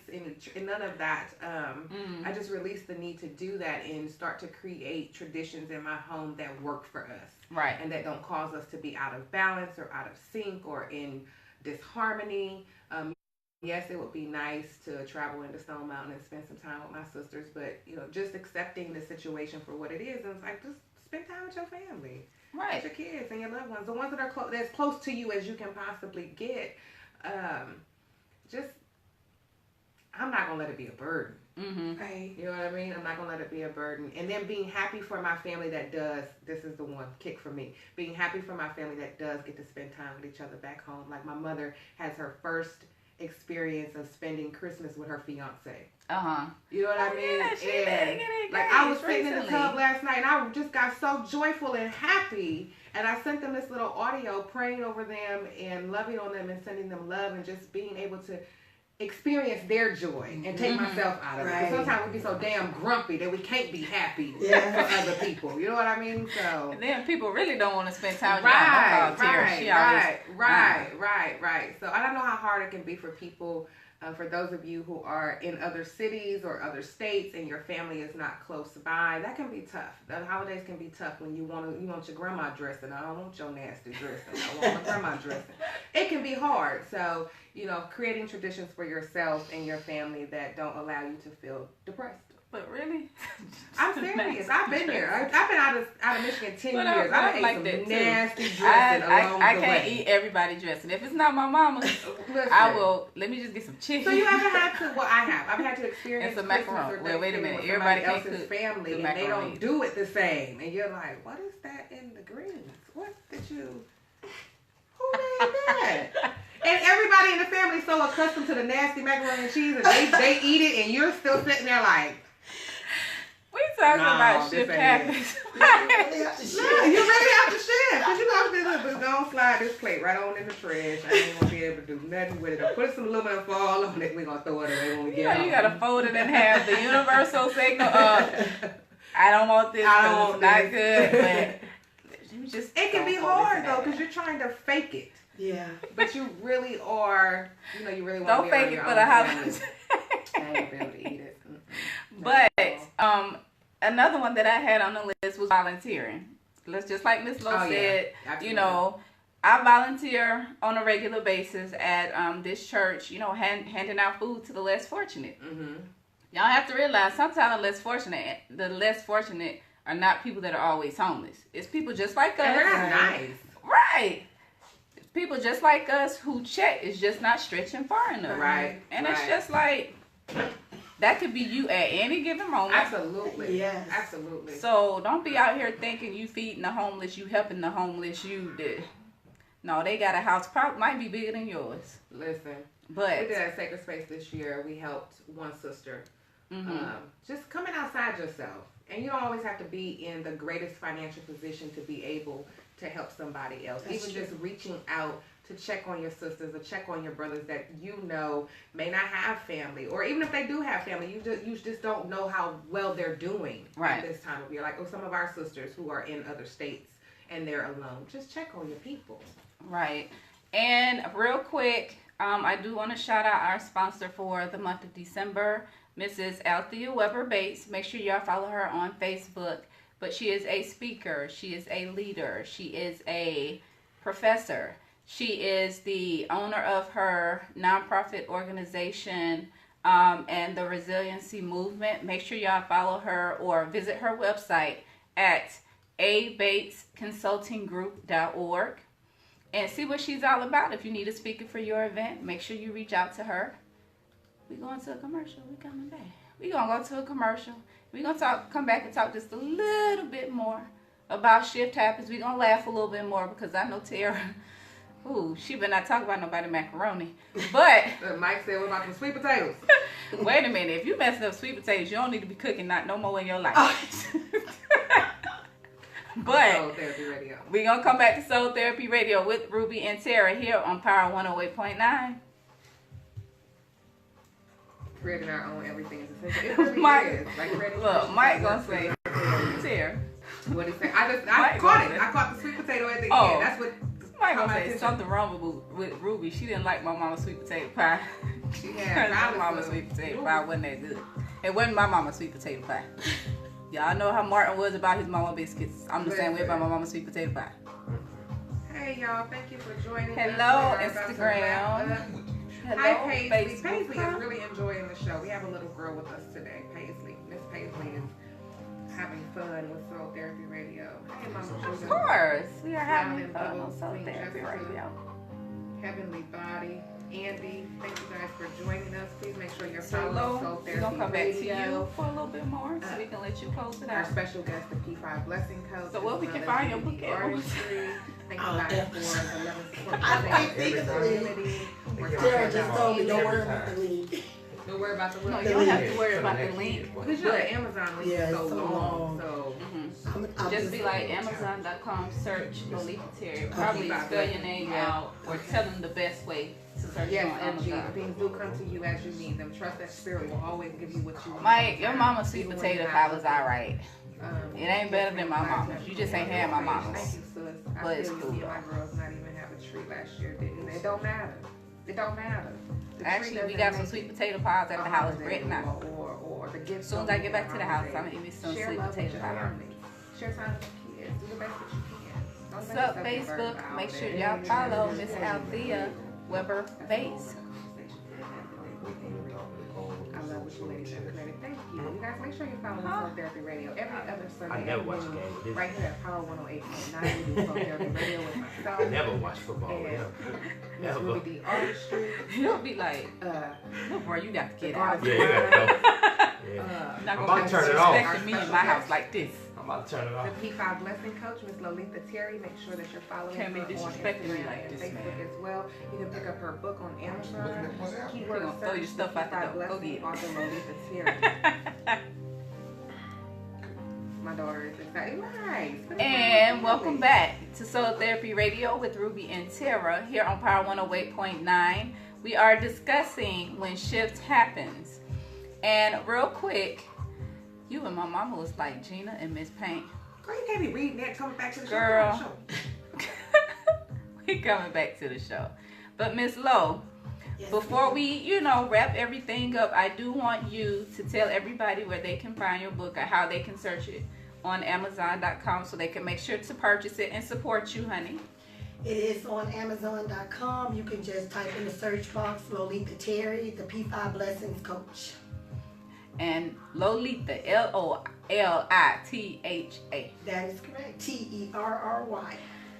Speaker 1: none of that. I just released the need to do that and start to create traditions in my home that work for us.
Speaker 2: Right.
Speaker 1: And that don't cause us to be out of balance or out of sync or in disharmony. Yes, it would be nice to travel into Stone Mountain and spend some time with my sisters, but, you know, just accepting the situation for what it is, and it's like, just spend time with your family,
Speaker 2: Right.
Speaker 1: with your kids and your loved ones, the ones that are as close to you as you can possibly get. I'm not gonna let it be a burden.
Speaker 4: Right.
Speaker 1: You know what I mean? I'm not gonna let it be a burden. And then being happy for my family that does. This is the one kick for me. Being happy for my family that does get to spend time with each other back home. Like, my mother has her first experience of spending Christmas with her fiance. You know what I mean?
Speaker 2: Yeah, she did get
Speaker 1: like, I was
Speaker 2: engaged
Speaker 1: sitting in the
Speaker 2: recently.
Speaker 1: tub last night and I just got so joyful and happy, and I sent them this little audio praying over them and loving on them and sending them love and just being able to experience their joy and take myself out of it.
Speaker 4: Right.
Speaker 1: Because sometimes we be so damn grumpy that we can't be happy for other people. You know what I mean? So
Speaker 2: And then people really don't want to spend time with you.
Speaker 1: right.
Speaker 2: So I don't know how hard it can be for people
Speaker 1: For those of you who are in other cities or other states and your family is not close by, that can be tough. The holidays can be tough when you want your grandma dressing. I don't want your nasty dressing. I want my grandma dressing. It can be hard. So, creating traditions for yourself and your family that don't allow you to feel depressed.
Speaker 2: But really?
Speaker 1: I'm serious. I've been there. I've been out of Michigan 10 years.
Speaker 2: I
Speaker 1: I've ate
Speaker 2: like
Speaker 1: some
Speaker 2: that
Speaker 1: nasty dressing along the way.
Speaker 2: I can't eat everybody dressing. If it's not my mama's, I will. Let me just get some chicken.
Speaker 1: So you haven't had to? Well, I have. I've had to experience
Speaker 2: some
Speaker 1: Christmas
Speaker 2: macaroni.
Speaker 1: or
Speaker 2: Well, wait a minute.
Speaker 1: with
Speaker 2: Everybody
Speaker 1: somebody
Speaker 2: can't
Speaker 1: else's
Speaker 2: cook
Speaker 1: family,
Speaker 2: the
Speaker 1: and they
Speaker 2: macaroni.
Speaker 1: don't do it the same. And you're like, what is that in the greens? What did you? Who made that? And everybody in the family is so accustomed to the nasty macaroni and cheese, and they eat it, and you're still sitting there like.
Speaker 2: We talking about SHIfT happens.
Speaker 4: You really have to shift.
Speaker 1: You really have to shift. Because you know, just gonna slide this plate right on in the trash. I ain't gonna be able to do nothing with it. Or put some aluminum foil on it. We're gonna throw it away when we get home.
Speaker 2: You gotta fold it in half. The universal signal of I don't want this because it's not good. But you just
Speaker 1: it can be hard though because you're trying to fake it.
Speaker 4: Yeah.
Speaker 1: But you really are. You really want to
Speaker 2: don't
Speaker 1: be
Speaker 2: fake it for the holidays.
Speaker 1: I ain't gonna be able to eat it.
Speaker 2: But another one that I had on the list was volunteering. Let's just like Miss Lowe said, I volunteer on a regular basis at this church, handing out food to the less fortunate. Mm-hmm. Y'all have to realize sometimes the less fortunate are not people that are always homeless. It's people just like us.
Speaker 1: And they're not nice.
Speaker 2: Right. It's people just like us who check is just not stretching far enough.
Speaker 1: Right.
Speaker 2: And it's just like... That could be you at any given moment.
Speaker 1: Absolutely.
Speaker 4: Yes.
Speaker 1: Absolutely.
Speaker 2: So don't be out here thinking you feeding the homeless, you helping the homeless, No, they got a house probably might be bigger than yours.
Speaker 1: Listen.
Speaker 2: But
Speaker 1: we did at Sacred Space this year. We helped one sister. Just coming outside yourself. And you don't always have to be in the greatest financial position to be able to help somebody else. That's even true. Just reaching out to check on your sisters or check on your brothers that may not have family, or even if they do have family, you just don't know how well they're doing at this time of year. Like some of our sisters who are in other states and they're alone, just check on your people. Right.
Speaker 2: And real quick, I do want to shout out our sponsor for the month of December, Mrs. Althea Weber Bates. Make sure y'all follow her on Facebook. But she is a speaker. She is a leader. She is a professor. She is the owner of her nonprofit organization and the Resiliency Movement. Make sure y'all follow her or visit her website at abatesconsultinggroup.org and see what she's all about. If you need a speaker for your event, make sure you reach out to her. We're going to a commercial. We're coming back. We're going to go to a commercial. We're going to come back and talk just a little bit more about SHIfT Happens. We're going to laugh a little bit more because I know Terra... Ooh, she better not talk about nobody macaroni. But
Speaker 1: Mike said, what about the sweet potatoes?
Speaker 2: Wait a minute. If you messing up sweet potatoes, you don't need to be cooking no more in your life. But
Speaker 1: Soul Therapy Radio.
Speaker 2: We're going to come back to Soul Therapy Radio with Ruby and Terra here on Power 108.9.
Speaker 1: Creating our own everything is essential. It really is. Like,
Speaker 2: look, Mike going to say, Terra.
Speaker 1: What he say? I caught it. I caught the sweet potato at the end. That's what...
Speaker 2: Mike gonna say something wrong with Ruby. She didn't like my mama's sweet potato pie.
Speaker 1: She had
Speaker 2: my mama's sweet potato pie wasn't that good. It wasn't my mama's sweet potato pie. Y'all know how Martin was about his mama biscuits. I'm the same way about my mama's sweet potato pie.
Speaker 1: Hey y'all, thank you for joining us.
Speaker 2: Hello, Instagram.
Speaker 1: Hello, hi Paisley. Paisley is really enjoying the show. We have a little girl with us today, Paisley. Miss Paisley is having fun with Soul Therapy Radio. Hey, Mama.
Speaker 2: Of course. We are having fun on Soul Therapy Radio.
Speaker 1: Heavenly Body. Andy, thank you guys for joining us. Please make sure you're following Soul Therapy Radio.
Speaker 2: We're going to come back to you for a little bit more so we can let you close it out.
Speaker 1: Our special guest, the P5 Blessing Coach.
Speaker 2: So what we can find your book at?
Speaker 1: Thank you guys for the love and support.
Speaker 4: I can't think of the link. Sarah just told me don't worry about the link.
Speaker 1: Don't worry about the link.
Speaker 2: No, you don't have to worry about the link.
Speaker 1: Because your Amazon link is so long. So
Speaker 2: just be like Amazon.com, search Lolita Terry. Probably spell your name out or tell them the best way to search on Amazon.
Speaker 1: Things do come to you as you need them. Trust that spirit will always give you what you want.
Speaker 2: Mike, your mama's sweet potato pie was alright. It ain't better than my mama's. You just ain't had my mama's.
Speaker 1: Thank you, sis.
Speaker 2: But it's cool.
Speaker 1: My girls not even have a tree last year, didn't they? It don't matter. It don't matter.
Speaker 2: Actually, we got some sweet potato pies at the house right now.
Speaker 1: Or the gift.
Speaker 2: As soon as I get back to the house, I'm gonna eat me some
Speaker 1: Share
Speaker 2: sweet
Speaker 1: love with
Speaker 2: potato
Speaker 1: your
Speaker 2: pie.
Speaker 1: family. Share time with your kids. Do the best that you can. Don't
Speaker 2: What's
Speaker 1: let
Speaker 2: up,
Speaker 1: yourself get burned
Speaker 2: Facebook?
Speaker 1: out
Speaker 2: Make sure
Speaker 1: there.
Speaker 2: y'all follow Miss Althea Weber Bates.
Speaker 1: I love what you ladies have created. Thank you. You guys, make sure you follow Soul Therapy Radio every other Sunday.
Speaker 3: I never watch games.
Speaker 1: Right here at Power 108.9. We do Soul Therapy Radio with myself.
Speaker 3: I never watch football.
Speaker 1: And
Speaker 3: Yeah.
Speaker 1: Miss Ruby D Artistry.
Speaker 2: You'll be like, no, bro, you got to get out.
Speaker 3: Yeah, you gotta go. Yeah.
Speaker 2: Not
Speaker 3: I'm
Speaker 2: gonna
Speaker 3: about
Speaker 2: be
Speaker 3: to turn it off.
Speaker 2: disrespecting me in my house like this.
Speaker 3: I'm about to turn it off.
Speaker 1: The P5 Blessing Coach, Miss Lolita Terry. Make sure that you're following
Speaker 2: Can't be
Speaker 1: her on
Speaker 2: disrespecting me
Speaker 1: Instagram
Speaker 2: like
Speaker 1: and
Speaker 2: this,
Speaker 1: Facebook
Speaker 2: man.
Speaker 1: as well. You can pick up her book on Amazon.
Speaker 2: You
Speaker 1: Keyword
Speaker 2: gonna throw your
Speaker 1: search
Speaker 2: stuff out the
Speaker 1: P5
Speaker 2: door. Go
Speaker 1: Blessing,
Speaker 2: get it.
Speaker 1: author Lolita Terry. My daughter is excited. Nice.
Speaker 2: And welcome back to Soul Therapy Radio with Ruby and Terra here on Power 108.9. We are discussing when SHIfT happens. And real quick, you and my mama was like Gina and Miss Paint.
Speaker 1: Girl, you can't be reading that coming back to the show.
Speaker 2: Girl. We coming back to the show. But Miss Lo,
Speaker 4: Yes,
Speaker 2: before
Speaker 4: ma'am.
Speaker 2: we, wrap everything up, I do want you to tell everybody where they can find your book or how they can search it on Amazon.com so they can make sure to purchase it and support you, honey.
Speaker 4: It is on Amazon.com. You can just type in the search box Lolita Terry, the P5 Blessings Coach.
Speaker 2: And Lolita, Lolitha.
Speaker 4: That is correct. Terry.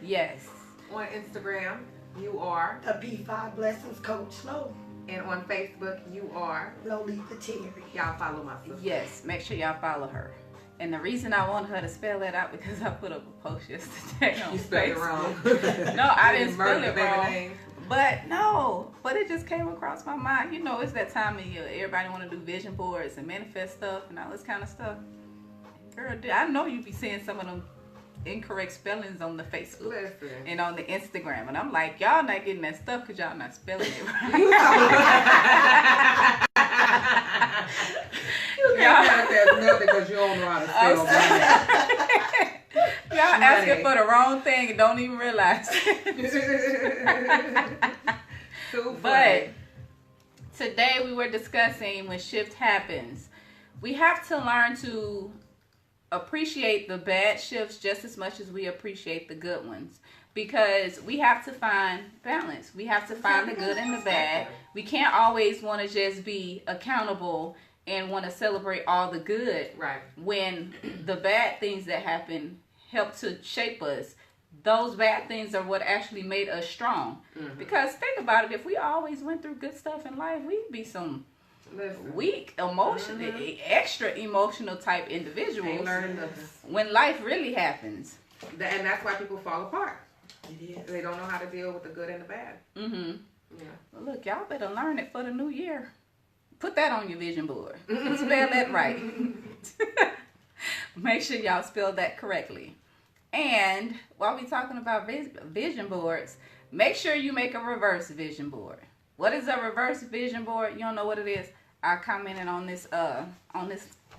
Speaker 2: Yes.
Speaker 1: On Instagram, you are.
Speaker 4: The P5 Blessings Coach Lo.
Speaker 1: And on Facebook, you are.
Speaker 4: Lolita Terry.
Speaker 1: Y'all follow my sister.
Speaker 2: Yes. Make sure y'all follow her. And the reason I want her to spell that out because I put up a post yesterday on
Speaker 1: You spelled it
Speaker 2: Facebook.
Speaker 1: wrong.
Speaker 2: No, I didn't spell
Speaker 1: Murder
Speaker 2: it
Speaker 1: baby
Speaker 2: wrong.
Speaker 1: name.
Speaker 2: But it just came across my mind. It's that time of year. Everybody want to do vision boards and manifest stuff and all this kind of stuff. Girl, I know you be seeing some of them incorrect spellings on the Facebook
Speaker 1: Listen.
Speaker 2: and on the Instagram. And I'm like, y'all not getting that stuff because y'all not spelling it right.
Speaker 1: You can't manifest nothing because you don't know how to spell money.
Speaker 2: Y'all asking for the wrong thing and don't even realize. But today we were discussing when SHIfT happens. We have to learn to appreciate the bad shifts just as much as we appreciate the good ones. Because we have to find balance. We have to find the good and the bad. We can't always want to just be accountable and want to celebrate all the good.
Speaker 1: Right.
Speaker 2: When the bad things that happen help to shape us. Those bad things are what actually made us strong. Mm-hmm. Because think about it, if we always went through good stuff in life, we'd be some weak, emotional, extra emotional type individuals when life really happens.
Speaker 1: And that's why people fall apart.
Speaker 4: It is.
Speaker 1: They don't know how to deal with the good and the bad.
Speaker 2: Mm-hmm.
Speaker 1: Yeah.
Speaker 2: Well, look, y'all better learn it for the new year. Put that on your vision board. Spell that right. Make sure y'all spell that correctly. And while we're talking about vision boards, make sure you make a reverse vision board. What is a reverse vision board? You don't know what it is? I commented on this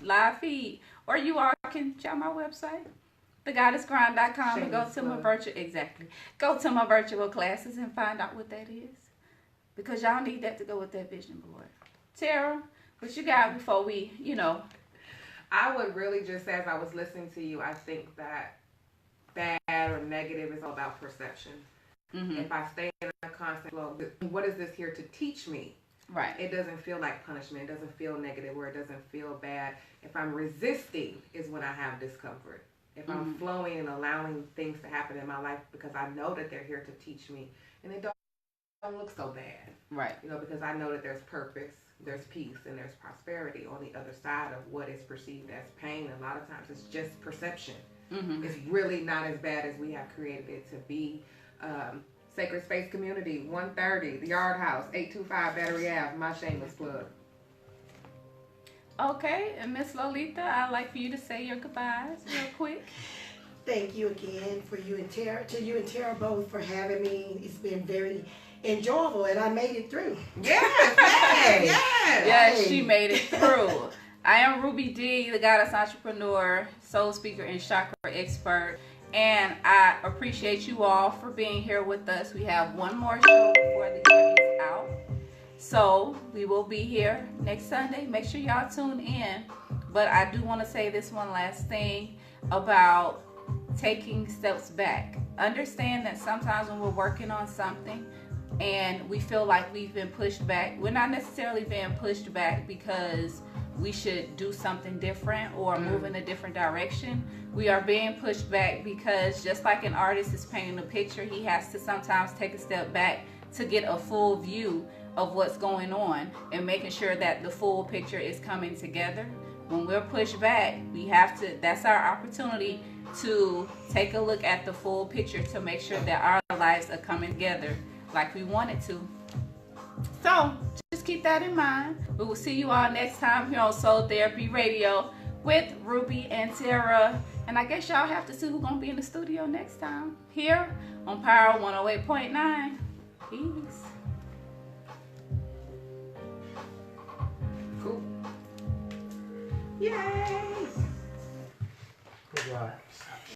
Speaker 2: live feed, or you all can check my website, thegoddessgrind.com, and go to my virtual classes and find out what that is, because y'all need that to go with that vision board. Terra, what you got before we,
Speaker 1: I would really just say, as I was listening to you, I think that bad or negative is all about perception. Mm-hmm. If I stay in a constant flow, what is this here to teach me?
Speaker 2: Right.
Speaker 1: It doesn't feel like punishment. It doesn't feel negative, or it doesn't feel bad. If I'm resisting is when I have discomfort. If I'm flowing and allowing things to happen in my life because I know that they're here to teach me, and it don't look so bad.
Speaker 2: Right.
Speaker 1: Because I know that there's purpose, there's peace, and there's prosperity on the other side of what is perceived as pain. A lot of times it's just perception. Mm-hmm. It's really not as bad as we have created it to be. Sacred Space Community, 130, the Yard House, 825 Battery Ave, my shameless plug.
Speaker 2: Okay, and Miss Lolita, I'd like for you to say your goodbyes real quick.
Speaker 4: Thank you again to you and Terra both for having me. It's been very enjoyable, and I made it through.
Speaker 1: Yes, yes.
Speaker 2: Yes, she made it through. I am Ruby D, the goddess entrepreneur, soul speaker, and chakra expert. And I appreciate you all for being here with us. We have one more show before the year is out. So we will be here next Sunday. Make sure y'all tune in. But I do want to say this one last thing about taking steps back. Understand that sometimes when we're working on something and we feel like we've been pushed back, we're not necessarily being pushed back because we should do something different or move in a different direction. We are being pushed back because just like an artist is painting a picture, he has to sometimes take a step back to get a full view of what's going on and making sure that the full picture is coming together. When we're pushed back, we have to, that's our opportunity to take a look at the full picture to make sure that our lives are coming together like we want it to. So just keep that in mind. We will see you all next time here on Soul Therapy Radio with Ruby and Terra. And I guess y'all have to see who's going to be in the studio next time here on Power 108.9. Peace.
Speaker 1: Cool. Yay!
Speaker 3: Good job.